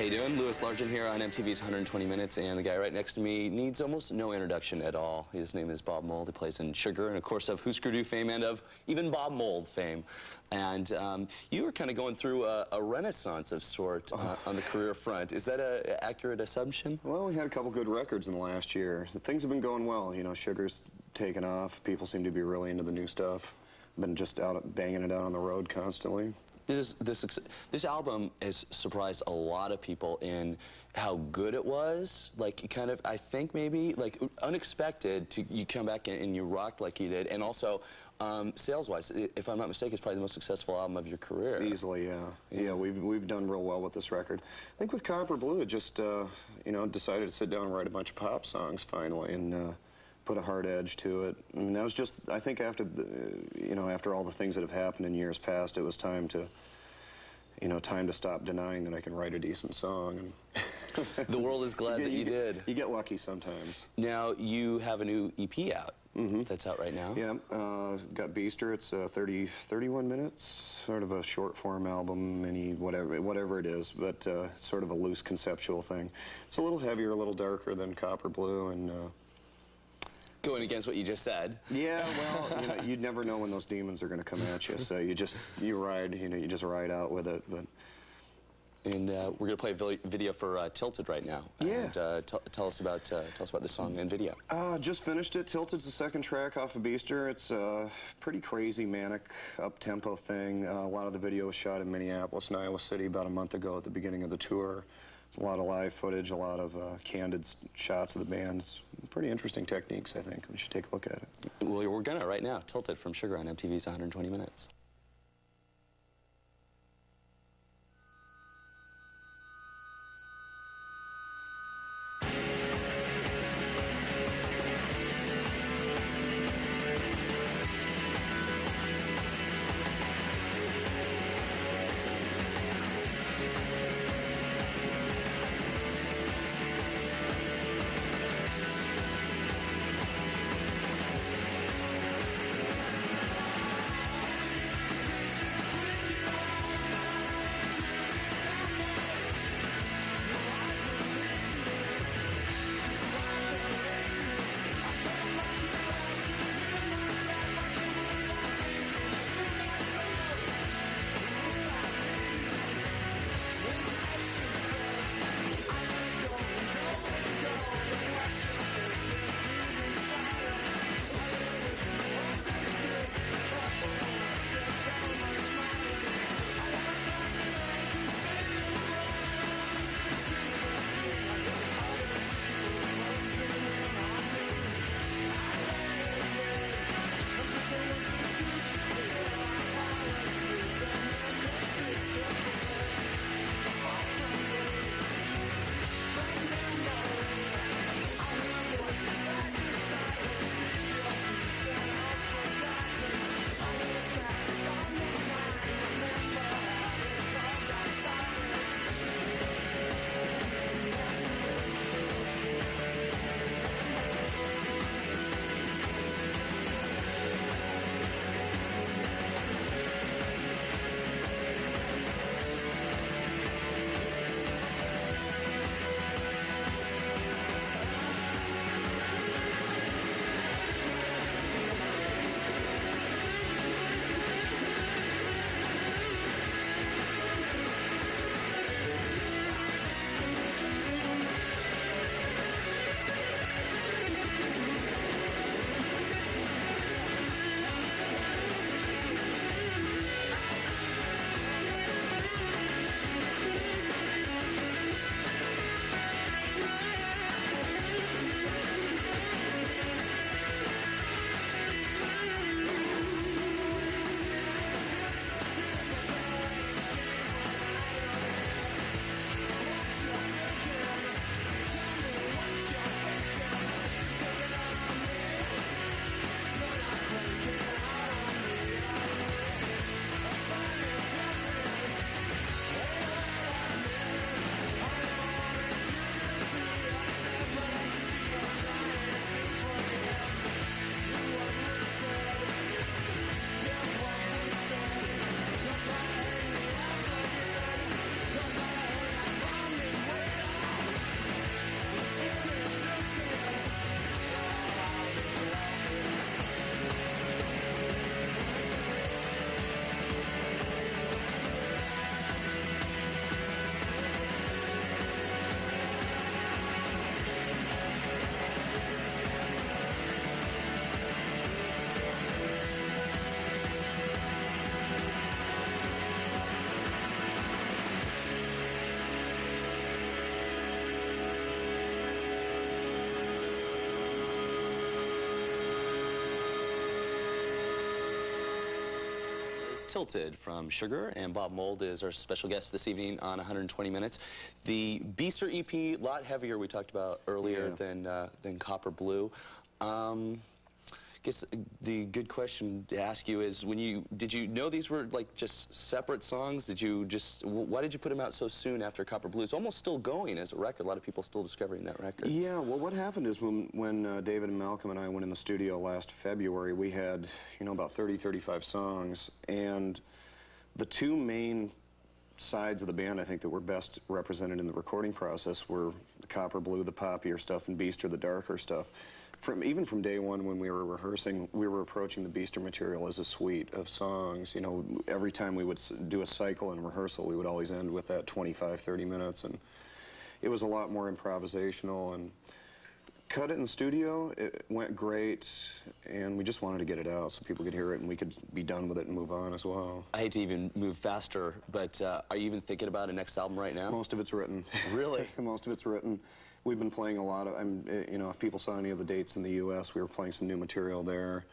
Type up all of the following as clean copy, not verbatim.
you doing? Louis Largent here on MTV's 120 Minutes, and the guy right next to me needs almost no introduction at all. His name is Bob Mould. He plays in Sugar, and of course of Husker Du fame, and of even Bob Mould fame. And you were kind of going through a renaissance of sort on the career front. Is that an accurate assumption? Well, we had a couple good records in the last year. Things have been going well. You know, Sugar's taken off. People seem to be really into the new stuff. Been just out banging it out on the road constantly. This album has surprised a lot of people in how good it was. Like, kind of, I think maybe, like, unexpected to you come back and you rocked like you did. And also, sales-wise, if I'm not mistaken, it's probably the most successful album of your career. Easily, yeah. Yeah, we've done real well with this record. I think with Copper Blue, it just, you know, decided to sit down and write a bunch of pop songs finally, and put a hard edge to it. I mean, that was just, I think after you know, after all the things that have happened in years past, it was time to, you know, time to stop denying that I can write a decent song. And the world is glad that you did. You get lucky sometimes. Now, you have a new EP out. That's out right now. Yeah, got Beaster. It's 31 minutes, sort of a short form album, mini, whatever it is, but sort of a loose conceptual thing. It's a little heavier, a little darker than Copper Blue, and going against what you just said. Yeah, well, you know, you'd never know when those demons are going to come at you, so you just ride, you know, you just ride out with it. But and we're going to play a video for Tilted right now. Yeah. And, tell us about the song and video. Just finished it. Tilted's the second track off of Beaster. It's a pretty crazy, manic, up-tempo thing. A lot of the video was shot in Minneapolis and Iowa City about a month ago at the beginning of the tour. A lot of live footage, a lot of candid shots of the band. It's pretty interesting techniques, I think. We should take a look at it. Well, we're gonna right now. Tilted from Sugar on MTV's 120 Minutes. is Tilted from Sugar, and Bob Mould is our special guest this evening on 120 Minutes. The Beaster EP, a lot heavier, we talked about earlier, than Copper Blue. I guess the good question to ask you is, did you know these were like just separate songs? Why did you put them out so soon after Copper Blue? It's almost still going as a record. A lot of people still discovering that record. Yeah, well, what happened is when David and Malcolm and I went in the studio last February, we had, about 30, 35 songs, and the two main sides of the band, I think, that were best represented in the recording process were the Copper Blue, the poppier stuff, and Beaster, the darker stuff. Even from day one when we were rehearsing, we were approaching the Beaster material as a suite of songs. Every time we would do a cycle in rehearsal, we would always end with that 25, 30 minutes, and it was a lot more improvisational. And cut it in the studio, it went great, and we just wanted to get it out so people could hear it and we could be done with it and move on as well. I hate to even move faster, but are you even thinking about a next album right now? Most of it's written. Really? Most of it's written. We've been playing a lot of, if people saw any of the dates in the U.S., we were playing some new material there.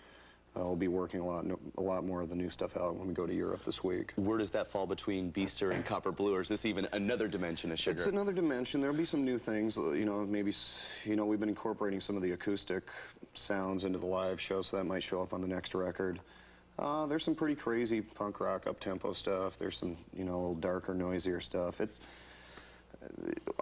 We'll be working a lot more of the new stuff out when we go to Europe this week. Where does that fall between Beaster and Copper Blue, or is this even another dimension of Sugar? It's another dimension. There'll be some new things. Maybe, we've been incorporating some of the acoustic sounds into the live show, so that might show up on the next record. There's some pretty crazy punk rock up-tempo stuff. There's some, a little darker, noisier stuff.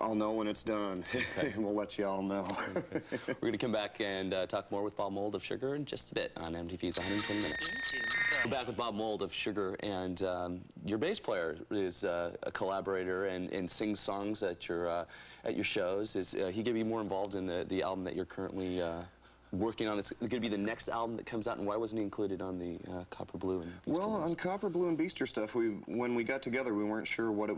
I'll know when it's done, and we'll let you all know. Okay. We're going to come back and talk more with Bob Mould of Sugar in just a bit on MTV's 120 Minutes. We're back with Bob Mould of Sugar, and your bass player is a collaborator and sings songs at your shows. Is he going to be more involved in the album that you're currently working on? It's going to be the next album that comes out, and why wasn't he included on the Copper Blue and Beaster ones? On Copper Blue and Beaster stuff, when we got together, we weren't sure whether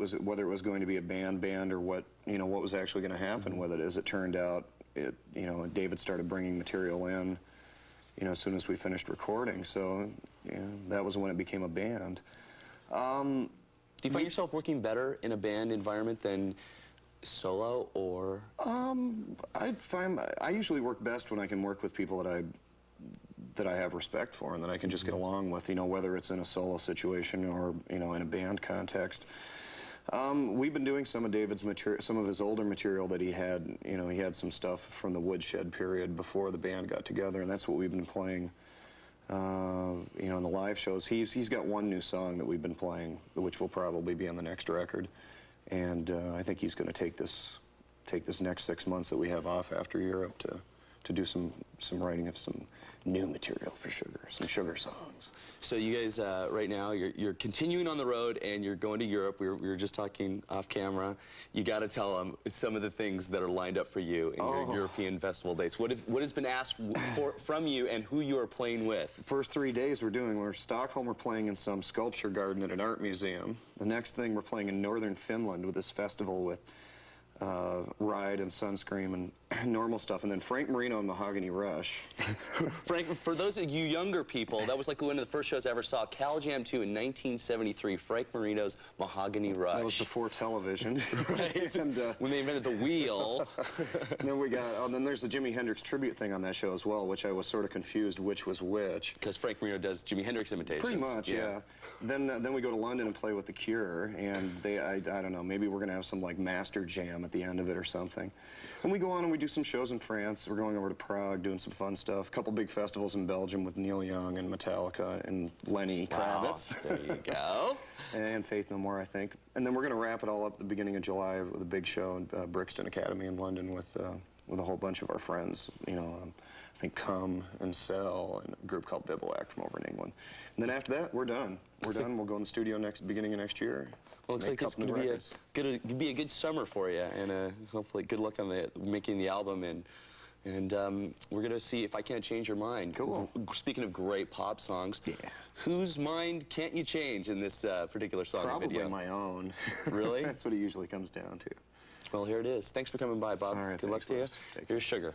it was going to be a band or what was actually going to happen with it. As it turned out, David started bringing material in, as soon as we finished recording. So, that was when it became a band. Do you find yourself working better in a band environment than solo, or? I usually work best when I can work with people that I have respect for and that I can just get along with, whether it's in a solo situation or, in a band context. We've been doing some of David's material, some of his older material that he had, he had some stuff from the Woodshed period before the band got together, and that's what we've been playing, in the live shows. He's got one new song that we've been playing, which will probably be on the next record. And I think he's going to take this next 6 months that we have off after Europe to do some writing of some new material for Sugar, some Sugar songs. So you guys, right now, you're continuing on the road and you're going to Europe. We were just talking off camera. You got to tell them some of the things that are lined up for you in your European festival dates. What has been asked from you and who you are playing with? The first 3 days we're Stockholm, we're playing in some sculpture garden at an art museum. The next thing, we're playing in northern Finland with this festival with Ride and Sunscream and normal stuff, and then Frank Marino and Mahogany Rush. Frank, for those of you younger people, that was like one of the first shows I ever saw, Cal Jam 2 in 1973, Frank Marino's Mahogany Rush. That was before television. Right, and, when they invented the wheel. And then then there's the Jimi Hendrix tribute thing on that show as well, which I was sort of confused which was which. Because Frank Marino does Jimi Hendrix imitations. Pretty much, yeah. Then we go to London and play with The Cure, and I don't know, maybe we're going to have some like master jam at the end of it or something. And we go on and we do some shows in France. We're going over to Prague, doing some fun stuff. A couple big festivals in Belgium with Neil Young and Metallica and Lenny Kravitz. There you go. And Faith No More, I think. And then we're going to wrap it all up at the beginning of July with a big show in Brixton Academy in London with a whole bunch of our friends. I think Cum and Cell and a group called Bivouac from over in England. And then after that, we're done. We're done. We'll go in the studio beginning of next year. Well, looks like it's going to be a good summer for you, and hopefully good luck on making the album. And we're going to see if I Can't Change Your Mind. Cool. Speaking of great pop songs, whose mind can't you change in this particular song and video? Probably my own. Really? That's what it usually comes down to. Well, here it is. Thanks for coming by, Bob. All right, good luck to you. Here's Sugar.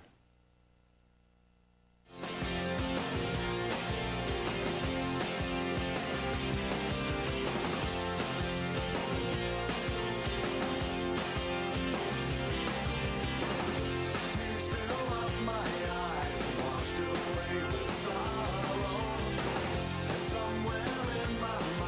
Somewhere in my mind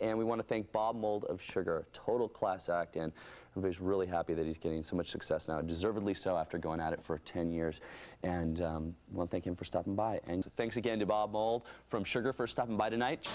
and we want to thank Bob Mould of Sugar, total class act, and everybody's really happy that he's getting so much success now, deservedly so after going at it for 10 years. And I want to thank him for stopping by. And thanks again to Bob Mould from Sugar for stopping by tonight.